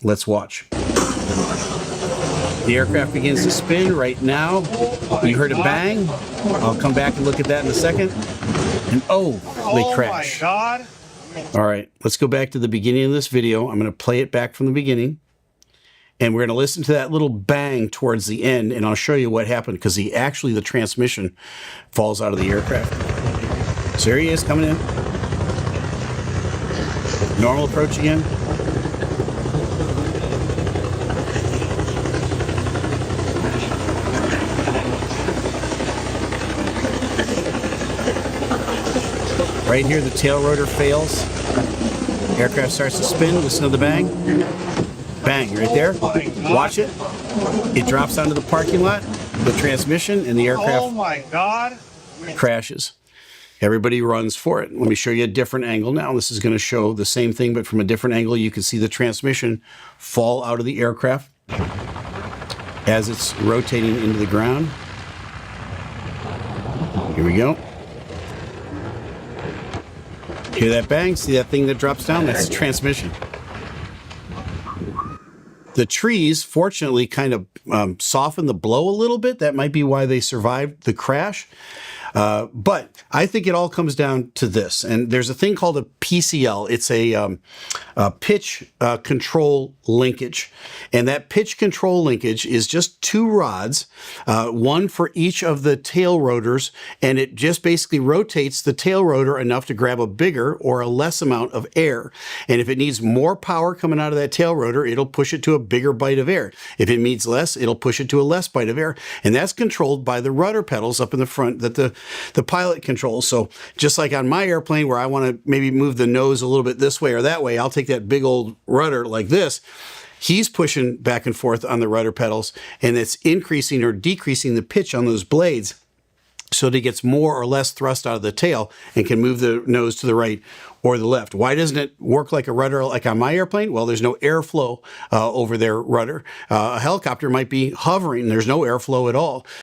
Let's watch. The aircraft begins to spin right now. You heard a bang. I'll come back and look at that in a second. And they crash. Oh my God. All right, let's go back to the beginning of this video. I'm going to play it back from the beginning. And we're going to listen to that little bang towards the end, and I'll show you what happened, because actually the transmission falls out of the aircraft. So there he is coming in. Normal approach again. Right here, the tail rotor fails. Aircraft starts to spin. Listen to the bang. Bang, right there. Watch it. It drops onto the parking lot, the transmission, and the aircraft Oh my God. crashes. Everybody runs for it. Let me show you a different angle now. This is going to show the same thing, but from a different angle. You can see the transmission fall out of the aircraft as it's rotating into the ground. Here we go. Hear that bang? See that thing that drops down? That's the transmission. The trees, fortunately, kind of softened the blow a little bit. That might be why they survived the crash. But I think it all comes down to this. And there's a thing called a PCL. It's a pitch control linkage. And that pitch control linkage is just two rods, one for each of the tail rotors. And it just basically rotates the tail rotor enough to grab a bigger or a less amount of air. And if it needs more power coming out of that tail rotor, it'll push it to a bigger bite of air. If it needs less, it'll push it to a less bite of air. And that's controlled by the rudder pedals up in the front that the pilot controls. So just like on my airplane, where I want to maybe move the nose a little bit this way or that way, I'll take that big old rudder like this. He's pushing back and forth on the rudder pedals, and it's increasing or decreasing the pitch on those blades so that it gets more or less thrust out of the tail and can move the nose to the right or the left. Why doesn't it work like a rudder like on my airplane? Well, there's no airflow over their rudder. A helicopter might be hovering. There's no airflow at all.